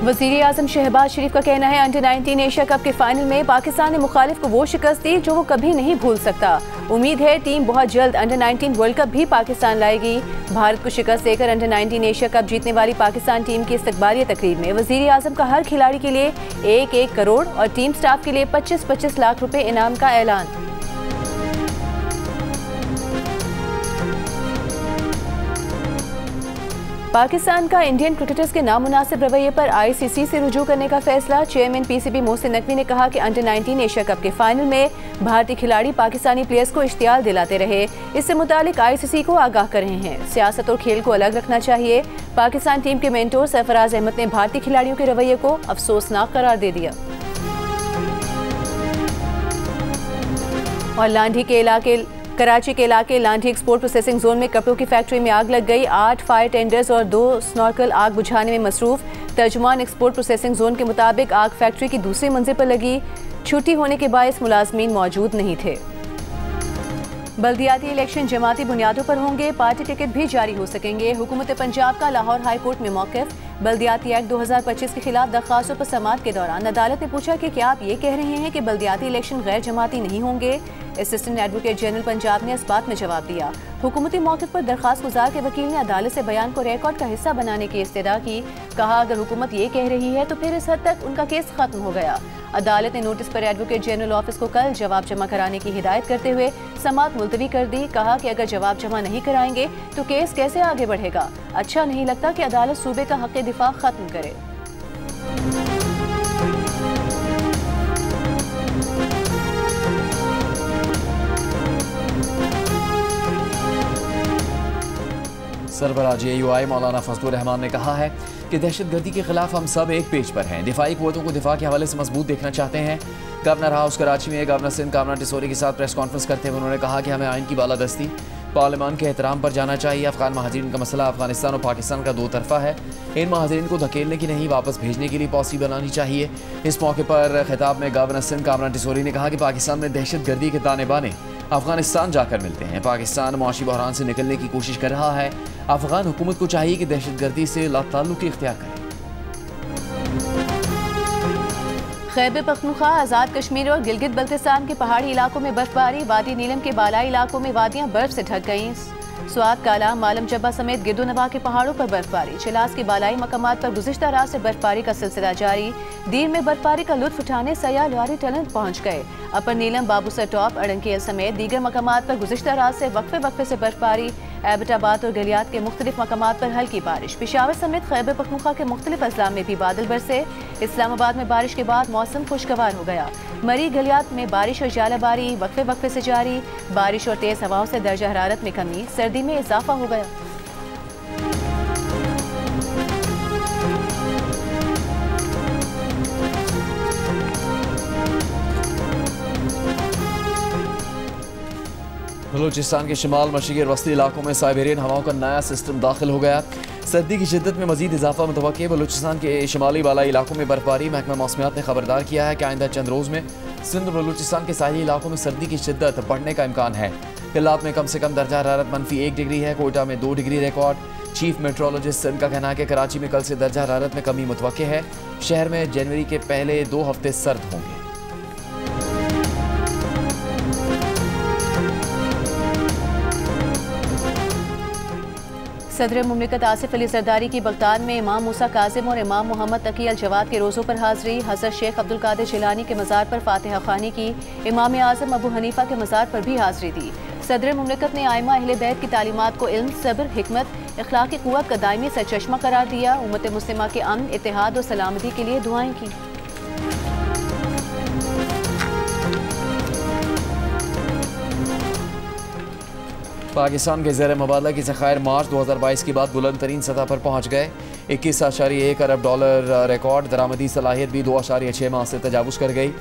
वज़ीर आज़म शहबाज शरीफ का कहना है अंडर 19 एशिया कप के फाइनल में पाकिस्तान ने मुखालिफ को वो शिकस्त दी जो वो कभी नहीं भूल सकता। उम्मीद है टीम बहुत जल्द अंडर 19 वर्ल्ड कप भी पाकिस्तान लाएगी। भारत को शिकस्त देकर अंडर 19 एशिया कप जीतने वाली पाकिस्तान टीम की इस्तकबालिया तकरीब में वज़ीर आज़म का हर खिलाड़ी के लिए 1-1 करोड़ और टीम स्टाफ के लिए 25-25 लाख रुपए इनाम का ऐलान। पाकिस्तान का इंडियन क्रिकेटर्स के नामुनासिब रवैये पर आईसीसी से रुजू करने का फैसला। चेयरमैन पीसीबी मोहसिन नकवी ने कहा कि अंडर 19 एशिया कप के फाइनल में भारतीय खिलाड़ी पाकिस्तानी प्लेयर्स को इश्तियाल दिलाते रहे। इससे मुतालिक आईसीसी को आगाह कर रहे हैं। सियासत और खेल को अलग रखना चाहिए। पाकिस्तान टीम के मेंटोर सरफराज अहमद ने भारतीय खिलाड़ियों के रवैये को अफसोसनाक करार दे दिया। और कराची के इलाके लांढी एक्सपोर्ट प्रोसेसिंग जोन में कपड़ों की फैक्ट्री में आग लग गई। 8 फायर टेंडर्स और 2 स्नॉर्कल आग बुझाने में मसरूफ। तर्जुमान एक्सपोर्ट प्रोसेसिंग जोन के मुताबिक आग फैक्ट्री की दूसरी मंजिल पर लगी। छुट्टी होने के बायस मुलाजमीन मौजूद नहीं थे। बल्दियाती इलेक्शन जमाती बुनियादों पर होंगे, पार्टी टिकट भी जारी हो सकेंगे। हुकूमत पंजाब का लाहौर हाई कोर्ट में मौक़िफ़। बल्दियाती एक्ट 2025 के खिलाफ दरख्वास्तों पर समाअत के दौरान अदालत ने पूछा कि क्या आप ये कह रहे हैं कि बल्दियाती इलेक्शन गैर जमाती नहीं होंगे। असिस्टेंट एडवोकेट जनरल पंजाब ने इस बात में जवाब दिया। हुकूमती मौक़िफ़ पर दरख्वास्त गुजार के वकील ने अदालत से बयान को रिकॉर्ड का हिस्सा बनाने की इस्तदा की। कहा अगर हुकूमत ये कह रही है तो फिर इस हद तक उनका केस खत्म हो गया। अदालत ने नोटिस पर एडवोकेट जनरल ऑफिस को कल जवाब जमा कराने की हिदायत करते हुए समाअत मुलतवी कर दी। कहा कि अगर जवाब जमा नहीं कराएंगे तो केस कैसे आगे बढ़ेगा। अच्छा नहीं लगता कि अदालत सूबे का हक़ दिफा खत्म करे। सरबराह JUI मौलाना फजलुर रहमान ने कहा है कि दहशतगर्दी के खिलाफ हम सब एक पेज पर हैं। दिफाई क़ुव्वतों को दिफा के हवाले से मजबूत देखना चाहते हैं। गवर्नर हाउस कराची में गवर्नर सिंध कामरान टिसोरी के साथ प्रेस कॉन्फ्रेंस करते हुए उन्होंने कहा कि हमें आइन की बालादस्ती, पार्लियामान के एहतराम पर जाना चाहिए। अफगान महाजरीन का मसला अफगानिस्तान और पाकिस्तान का दो तरफा है। इन महाजरीन को धकेलने की नहीं, वापस भेजने के लिए पॉलिसी बनानी चाहिए। इस मौके पर खिताब में गवर्नर सिंध कामरान टिसोरी ने कहा कि पाकिस्तान में दहशतगर्दी के ताने बाने अफगानिस्तान जाकर मिलते हैं। पाकिस्तान मुआशी बहरान से निकलने की कोशिश कर रहा है। अफगान हुकूमत को चाहिए कि दहशतगर्दी से लाताल्लुकी इख्तियार करे। खैबर पख्तूनख्वा, आज़ाद कश्मीर और गिलगित बल्तिस्तान के पहाड़ी इलाकों में बर्फबारी। वादी नीलम के बालाई इलाकों में वादियां बर्फ से ढक गईं। स्वात, काला, मालम जब्बा समेत गिरदोनवा के पहाड़ों पर बर्फबारी। चिलास की बालाई मकामात पर गुज़िश्ता रात से बर्फबारी का सिलसिला जारी। दीर में बर्फबारी का लुत्फ उठाने सयाह लुआरी टनल पहुँच गए। अपर नीलम, बाबूसर टॉप, अड़ंकेल समेत दीगर मकामात पर गुज़िश्ता रात से वक्फे वक्फे से बर्फबारी। एबटाबाद और गलियात के मुख्तलिफ मकामात पर हल्की बारिश। पेशावर समेत खैबर पख्तूनख्वा के मुख्तलिफ अजला में भी बादल बरसे। इस्लामाबाद में बारिश के बाद मौसम खुशगवार हो गया। मरी गलियात में बारिश और जालाबारी वक्फे वक्फे से जारी। बारिश और तेज़ हवाओं से दर्जा हरारत में कमी, सर्दी में इजाफा हो गया। बलूचिस्तान के शिमाल मशरक़ी और वस्ती इलाकों में साइबेरियन हवाओं का नया सिस्टम दाखिल हो गया। सर्दी की शिद्दत में मजीद इजाफा मुतवक्के। बलूचिस्तान के शिमाली बालाई इलाकों में बर्फबारी। महकमा मौसमियात ने खबरदार किया है कि आइंदा चंद रोज़ में सिंध और बलूचिस्तान के साहिली इलाकों में सर्दी की शिद्दत बढ़ने का इम्कान है। किलात में कम से कम दर्जा हरारत -1 डिग्री है। कोयटा में 2 degree record. Chief meteorologist Sindh का कहना है कि कराची में कल से दर्जा हरारत में कमी मुतवक्के है। शहर में जनवरी के पहले 2 हफ्ते सर्द होंगे। सदर मुमलिकत आसिफ अली जरदारी की बगदाद में इमाम मूसा काजिम और इमाम मोहम्मद तकी अल जवाद के रोज़ों पर हाज़री। हज़रत शेख अब्दुल कादिर जिलानी के मज़ार पर फातिहा ख़्वानी की। इमाम आज़म अबू हनीफ़ा के मज़ार पर भी हाज़री दी। सदर मुमलिकत ने आइमा अहले बैत की तालीमात को इल्म, सब्र, हिकमत, इखलाक़ी क़ुव्वत का दायमी सरचश्मा करार दिया। उम्मत मुस्लिमा के अमन, इत्तेहाद और सलामती के लिए दुआएं की। पाकिस्तान के ज़ेर मुबादला के ज़खायर मार्च 2022 के बाद बुलंद तरीन सतह पर पहुँच गए। 21.1 अरब डॉलर रिकॉर्ड। दरामदी सलाहियत भी 2.6 माह से तजावुज़ कर गई।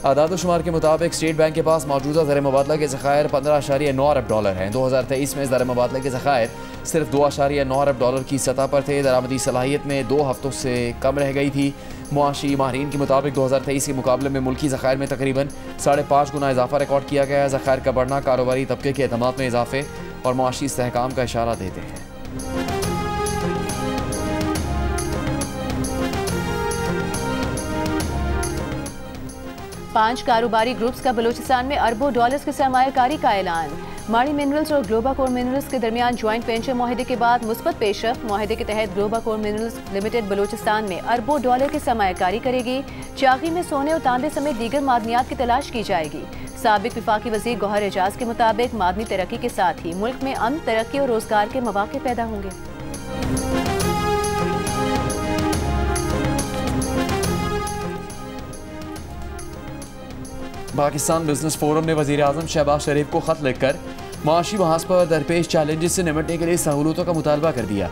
आदाद शुमार के मुताबिक स्टेट बैंक के पास मौजूदा ज़र मुबादला के ज़खायर 15.9 अरब डॉलर हैं। 2023 में ज़र मुबादला के ज़खायर सिर्फ 2.9 अरब डॉलर की सतह पर थे। दरामदी सलाहियत में 2 हफ्तों से कम रह गई थी। मुआशी माहिरीन के मुताबिक 2023 के मुकाबले में मुल्की ज़खायर में तकरीबन 5.5 गुना इजाफा रिकॉर्ड किया गया है। ज़खायर का बढ़ना कारोबारी तबके के एतमाद में इजाफे और मुआशी इस्तेहकाम का इशारा देते हैं। 5 कारोबारी ग्रुप्स का बलूचिस्तान में अरबों डॉलर्स की सरमायाकारी का ऐलान। माड़ी मिनरल्स और ग्लोबाकोर मिनरल्स के दरमियान ज्वाइंट वेंचर मुआहदे के बाद मुस्बत पेशरफ। मुआहदे के तहत ग्लोबाकोर मिनरल्स लिमिटेड बलूचिस्तान में अरबों डॉलर की सरमायाकारी करेगी। चाकी में सोने और तांबे समेत दीगर मादनियात की तलाश की जाएगी। साबिक विफाकी वजीर गौहर एजाज के मुताबिक मादनी तरक्की के साथ ही मुल्क में अमन, तरक्की और रोजगार के मौके पैदा होंगे। पाकिस्तान बिजनेस फोरम ने वजीर आजम शहबाज शरीफ को खत लिखकर माशी महाज पर दरपेश चैलेंजेस से निपटने के लिए सहूलतों का मुतालबा कर दिया।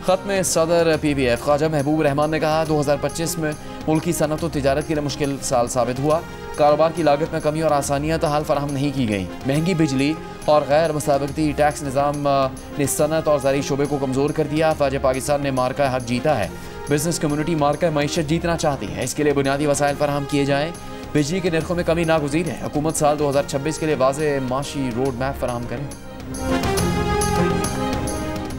खत में सदर PBF ख्वाजा महबूब रहमान ने कहा 2025 में मुल्की सनत और तिजारत के लिए मुश्किल साल साबित हुआ। कारोबार की लागत में कमी और आसानियाँ ताहाल फराहम नहीं की गई। महंगी बिजली और गैर मुसाबकती टैक्स निज़ाम ने सनत और ज़राई शोबे को कमज़ोर कर दिया। फ़ौज पाकिस्तान ने मार्का हक जीता है। बिजनेस कम्युनिटी मार्का मईशत जीतना चाहती है। इसके लिए बुनियादी वसाइल फराहम किए जाएँ। बिजली के नरखों में कमी नागुज़ीर है। हुकूमत साल 2026 के लिए वाज़े माशी रोड मैप फराहम करें।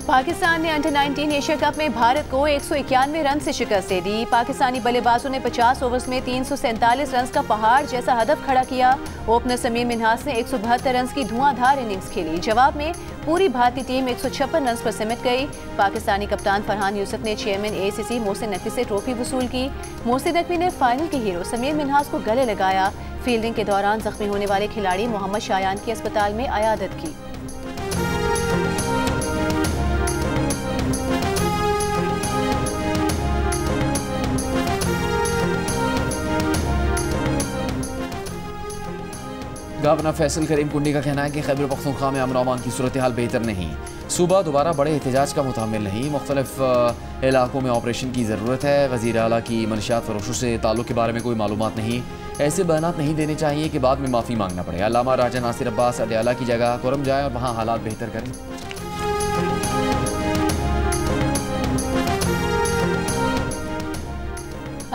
पाकिस्तान ने अंडर 19 एशिया कप में भारत को 191 रन से शिकस्त दे दी। पाकिस्तानी बल्लेबाजों ने 50 ओवर्स में 347 रन का पहाड़ जैसा हदफ खड़ा किया। ओपनर समीर मिन्हास ने 172 रन की धुआंधार इनिंग्स खेली। जवाब में पूरी भारतीय टीम 156 रन पर सिमट गई। पाकिस्तानी कप्तान फरहान यूसुफ ने चेयरमैन ACC मोहसिन नकवी से ट्रॉफी वसूल की। मोहसिन नकवी ने फाइनल के हीरो समीर मिन्हास को गले लगाया। फील्डिंग के दौरान जख्मी होने वाले खिलाड़ी मोहम्मद शायान की अस्पताल में अयादत की। गवर्नर फैसल करीम कुंडी का कहना है कि खैबर पख्तूनख्वा में अमन अमान की सूरत हाल बेहतर नहीं। सूबा दोबारा बड़े एहतजाज का मुतामिल नहीं। मुख्तलिफ इलाकों में ऑपरेशन की ज़रूरत है। वज़ीर आला की मनशियात फरोशों से ताल्लुक़ के बारे में कोई मालूमात नहीं। ऐसे बयानात नहीं देने चाहिए कि बाद में माफ़ी मांगना पड़े। अल्लामा राजा नासिर अब्बास अडयाला की जगह कुरम जाए और वहाँ हालात बेहतर करें।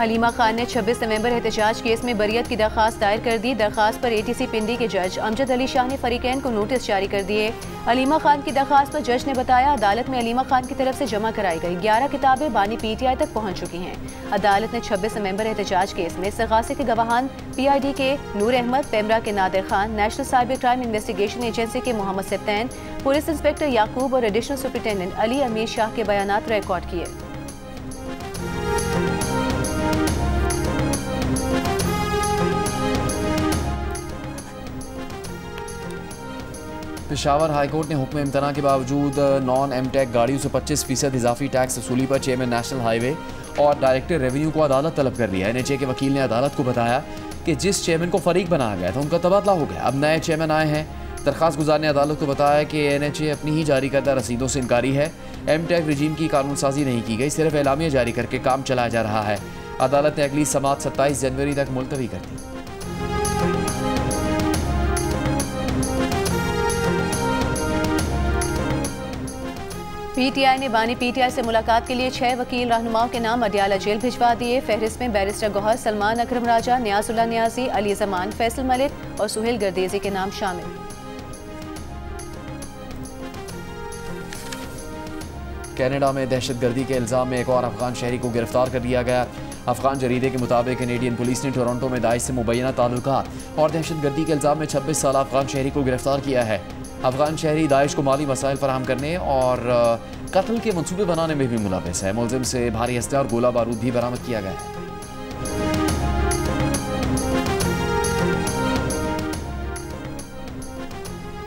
अलीमा खान ने 26 नवंबर एहतजाज केस में बरियत की दरख्वास्त दायर कर दी। दरख्वास्त पर ATC पिंडी के जज अमजद अली शाह ने फरीकैन को नोटिस जारी कर दिए। अलीमा खान की दरख्वास्त पर जज ने बताया अदालत में अलीमा खान की तरफ से जमा कराई गई 11 किताबें बानी PTI तक पहुंच चुकी हैं। अदालत ने 26 नवंबर एहतजाज केस में इस्तग़ासे के गवाहान PID के नूर अहमद, पेमरा के Nadir Khan, national cyber crime investigation agency के मोहम्मद सप्तैन, पुलिस इंस्पेक्टर याकूब और एडिशनल सुपरिटेंडेंट अली अमीर शाह के बयानात रिकॉर्ड किए। पेशावर हाईकोर्ट ने हुक्म इम्तना के बावजूद नॉन MTech गाड़ियों से 25% इजाफी टैक्स वसूली पर चेयरमैन नेशनल हाईवे और डायरेक्टर रेवेन्यू को अदालत तलब कर लिया। NHA के वकील ने अदालत को बताया कि जिस चेयरमैन को फरीक बनाया गया था उनका तबादला हो गया, अब नए चेयरमैन आए हैं। दरख्वास्त गुजार ने अदालत को बताया कि NHA अपनी ही जारी करदा रसीदों से इनकारी है। MTech रजीम की कानून साजी नहीं की गई, सिर्फ एलामिया जारी करके काम चलाया जा रहा है। अदालत ने अगली समाअत 27 जनवरी तक मुलतवी कर दी। PTI ने बानी PTI से मुलाकात के लिए 6 वकील रहनुमाओं के नाम अडयाला जेल भिजवा दिए। फहरिस्त में बैरिस्टर गौहर, सलमान अकरम राजा, नियाजुल्लाह नियाजी, अली जमान, फैसल मलिक और सुहेल गर्देजी के नाम शामिल। कनाडा में दहशतगर्दी के इल्ज़ाम में एक और अफगान शहरी को गिरफ्तार कर लिया गया। अफगान जरीदे के मुताबिक कैनेडियन पुलिस ने टोरंटो में दाइश से मुबैना ताल्लुकात और दहशतगर्दी के इल्ज़ाम में 26 साल अफगान शहरी को गिरफ्तार किया है। अफगान शहरी दाइश को माली वसाइल फराहम करने और कत्ल के मंसूबे बनाने में भी मुलविस है। मुलजिम से भारी हथियार और गोला बारूद भी बरामद किया गया है।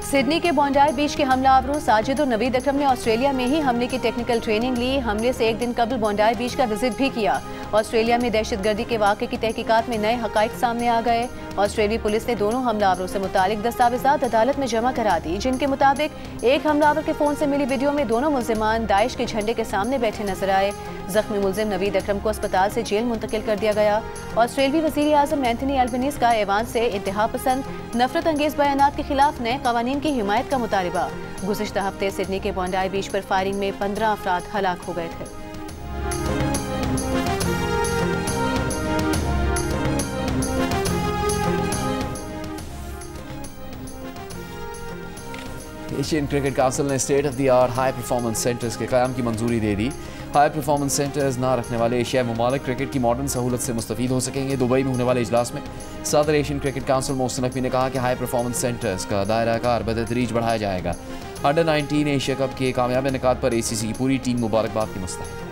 सिडनी के बॉन्डाई बीच के हमलावरों साजिद और नवीद अकरम ने ऑस्ट्रेलिया में ही हमले की टेक्निकल ट्रेनिंग ली। हमले से एक दिन कबल बॉन्डाई बीच का विजिट भी किया। ऑस्ट्रेलिया में दहशतगर्दी के वाक़े की तहकीकात में नए हक़ाइक़ सामने आ गए। ऑस्ट्रेलियाई पुलिस ने दोनों हमलावरों से मुतालिक दस्तावेज़ात अदालत में जमा करा दी, जिनके मुताबिक एक हमलावर के फ़ोन से मिली वीडियो में दोनों मुल्जिमान दाइश के झंडे के सामने बैठे नजर आए। जख्मी मुल्जिम नवीद अकरम को अस्पताल से जेल मुंतकिल कर दिया गया। ऑस्ट्रेलियाई वज़ीर आज़म एंथनी अल्बनीज़ का ऐवान से इंतहा पसंद नफरत अंगेज बयानात के खिलाफ नए कवानीन की हिमायत का मुतालबा। गुज़िश्ता हफ्ते सिडनी के बॉन्डाई बीच पर फायरिंग में 15 अफराद हलाक हो गए थे। एशियन क्रिकेट काउंसिल ने state of the art high performance centres के क़याम की मंजूरी दे दी। हाई परफॉर्मेंस सेंटर्स ना रखने वाले एशियाई ममालिक क्रिकेट की मॉडर्न सहूलत से मुस्तफ़ीद हो सकेंगे। दुबई में होने वाले इजलास में सदर Asian cricket council Mohsin Naqvi ने कहा कि हाई परफॉर्मेंस सेंटर्स का दायरा कार बतदरीज बढ़ाया जाएगा। अंडर 19 एशिया कप के कामयाब इनेकाद पर ACC की पूरी टीम मुबारकबाद की मुस्तहिक है।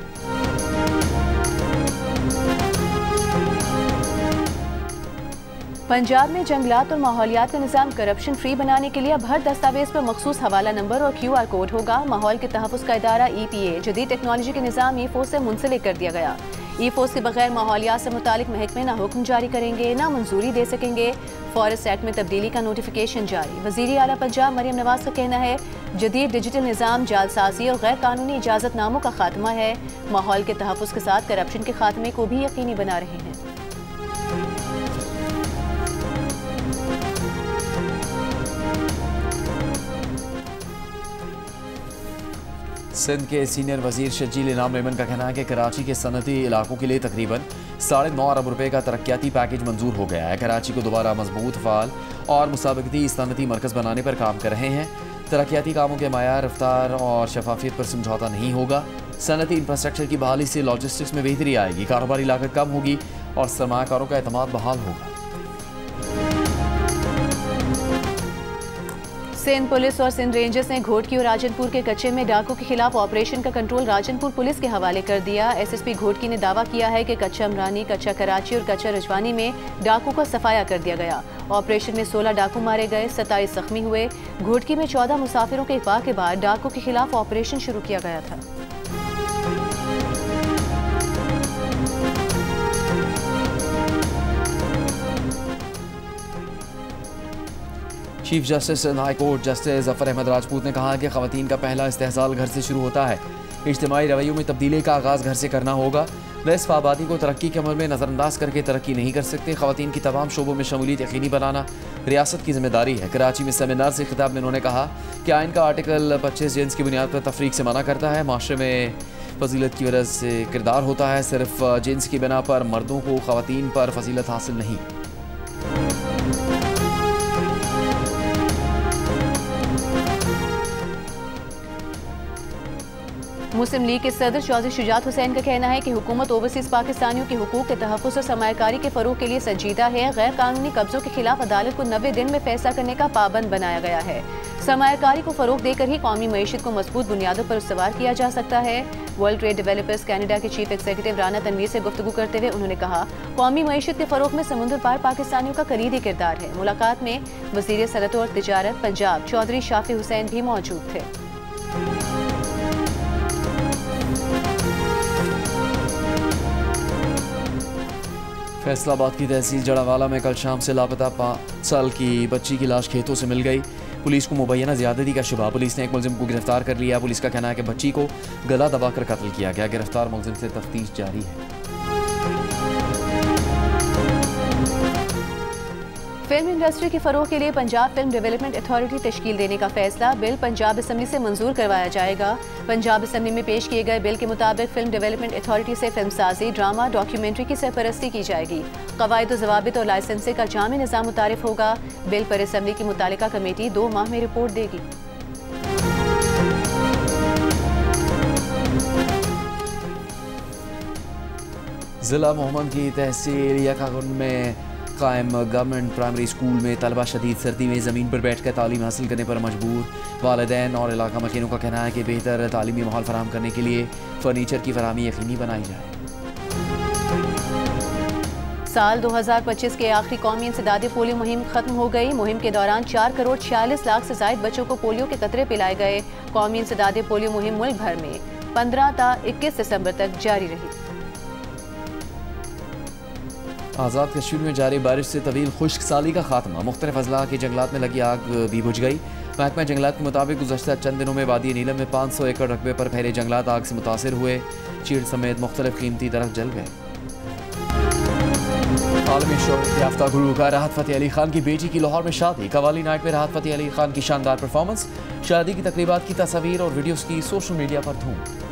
पंजाब में जंगलात और माहौलियात का निज़ाम करप्शन फ्री बनाने के लिए अब हर दस्तावेज पर मखसूस हवाला नंबर और QR कोड होगा। माहौल के तहफ़्फ़ुज़ का इदारा EPA जदीद टेक्नोलॉजी के निज़ाम EFOS से मुंसलिक कर दिया गया। EFOS के बगैर माहौलियात से मुतालिक महकमे ना हुक्म जारी करेंगे ना मंजूरी दे सकेंगे। फॉरेस्ट एक्ट में तब्दीली का नोटिफिकेशन जारी। वज़ीर आला पंजाब मरियम नवाज का कहना है जदीद डिजिटल निज़ाम जालसाजी और गैर कानूनी इजाज़तनामों का खात्मा है। माहौल के तहफ़्फ़ुज़ के साथ करप्शन के खात्मे को भी यकीनी बना रहे हैं। सिंध के सीनियर वजीर शजील इनाम मेमन का कहना है कि कराची के सनती इलाकों के लिए तकरीबन 9.5 अरब रुपए का तरक्याती पैकेज मंजूर हो गया है। कराची को दोबारा मजबूत, फाल और मुसाबकती सनती मरकज़ बनाने पर काम कर रहे हैं। तरक्याती कामों के मायार, रफ्तार और शफाफियत पर समझौता नहीं होगा। सनती इंफ्रास्ट्रक्चर की बहाली से लॉजिस्टिक्स में बेहतरी आएगी, कारोबारी लागत कम होगी और सरमायाकारों का एतमाद बहाल होगा। सिंध पुलिस और सिंध रेंजर्स ने घोटकी और राजनपुर के कच्चे में डाकों के खिलाफ ऑपरेशन का कंट्रोल राजनपुर पुलिस के हवाले कर दिया। SSP घोटकी ने दावा किया है कि कच्चा अमरानी, कच्चा कराची और कच्चा रजवानी में डाकों का सफाया कर दिया गया। ऑपरेशन में 16 डाकू मारे गए, 27 जख्मी हुए। घोटकी में 14 मुसाफिरों के अगवा के बाद डाकों के खिलाफ ऑपरेशन शुरू किया गया था। Chief justice high court justice Zafar Ahmed Rajput ने कहा कि ख़वातीन का पहला इस्तेहसाल घर से शुरू होता है। इज्तिमाई रवैयों में तब्दीली का आगाज़ घर से करना होगा। निस्फ़ आबादी को तरक्की के अमल में नज़रअंदाज करके तरक्की नहीं कर सकते। ख़वातीन की तमाम शोबों में शमूलियत यकीनी बनाना रियासत की जिम्मेदारी है। कराची में सेमिनार से खिताब में उन्होंने कहा कि आइन का आर्टिकल 25 जिन्स की बुनियाद पर तफरीक से मना करता है। माशरे में फजीलत की वजह से किरदार होता है, सिर्फ जिन्स की बिना पर मर्दों को ख़वातीन पर फजीलत हासिल नहीं। मुस्लिम लीग के सदर चौधरी शुजात हुसैन का कहना है कि हुकूमत ओवरसीज पाकिस्तानियों के हुकूक के तहफ़्फ़ुज़ और सरमायाकारी के फ़रोग़ के लिए संजीदा है। गैर कानूनी कब्ज़ों के खिलाफ अदालत को 90 दिन में फैसला करने का पाबंद बनाया गया है। सरमायाकारी को फ़रोग़ देकर ही कौमी मईशत को मजबूत बुनियादों पर इस्तवार किया जा सकता है। वर्ल्ड ट्रेड डेवलपर्स कैनेडा के चीफ एग्जीक्यूटिव राना तनवीर से गुफ्तगू करते हुए उन्होंने कहा, कौमी मईशत के फ़रोग़ में समुद्र पार पाकिस्तानियों का कलीदी किरदार है। मुलाकात में वज़ीर सनअत और तिजारत पंजाब चौधरी शाफी हुसैन भी मौजूद थे। फैसलाबाद की तहसील जड़ावाला में कल शाम से लापता 5 साल की बच्ची की लाश खेतों से मिल गई। पुलिस को मुबैना ज़्यादती का शुबा। पुलिस ने एक मुलजिम को गिरफ्तार कर लिया। पुलिस का कहना है कि बच्ची को गला दबाकर कत्ल किया गया। गिरफ्तार मुलजिम से तफ्तीश जारी है। फिल्म इंडस्ट्री की फ़रोग़ के लिए पंजाब फिल्म डेवलपमेंट अथॉरिटी तश्कील देने का फैसला। बिल पंजाब असम्बली से मंजूर करवाया जाएगा। पंजाब असम्बली में पेश किए गए बिल के मुताबिक फिल्म डेवलपमेंट अथॉरिटी से फिल्मसाजी, ड्रामा, डॉक्यूमेंट्री की सरपरस्ती की जाएगी। क़वाइद व ज़वाबित और लाइसेंसिंग का जामी निज़ाम मुतारिफ होगा। बिल पर असम्बली की मुतालिका कमेटी 2 माह में रिपोर्ट देगी। ज़िला मोहम्मद की तहसील यकागुन में कायम गवर्नमेंट प्राइमरी स्कूल में तलबा शदीद सर्दी में ज़मीन पर बैठ कर तालीम हासिल करने पर मजबूर। वालिदैन और इलाका मकीनों का कहना है कि बेहतर तालीमी माहौल फराहम करने के लिए फर्नीचर की फराहमी यकीनी बनाई जाए। साल 2025 के आखिरी कौमी इंसदादी पोलियो मुहिम खत्म हो गई। मुहिम के दौरान 4 करोड़ 46 लाख से ज़ायद बच्चों को पोलियो के कतरे पिलाए गए। कौमी इंसदादी पोलियो मुहिम मुल्क भर में 15 ता 21 दिसंबर तक जारी रही। आज़ाद कश्मीर में जारी बारिश से तवील खुश्क साली का खात्मा। मुख्तलिफ अजला के जंगलात में लगी आग भी बुझ गई। महकमा जंगलात के मुताबिक गुज़श्ता चंद दिनों में वादी नीलम में 500 एकड़ रकबे पर फैले जंगलात आग से मुतासिर हुए। चीड़ समेत मुख्तलिफ कीमती दरख्त जल गए। आलमी शोहरत याफ्ता गुलकार राहत फ़तेह अली खान की बेटी की लाहौर में शादी। कवाली नाइट में राहत फ़तेह अली खान की शानदार परफॉर्मेंस। शादी की तकरीबात की तस्वीर और वीडियोज़ की सोशल मीडिया पर धूम।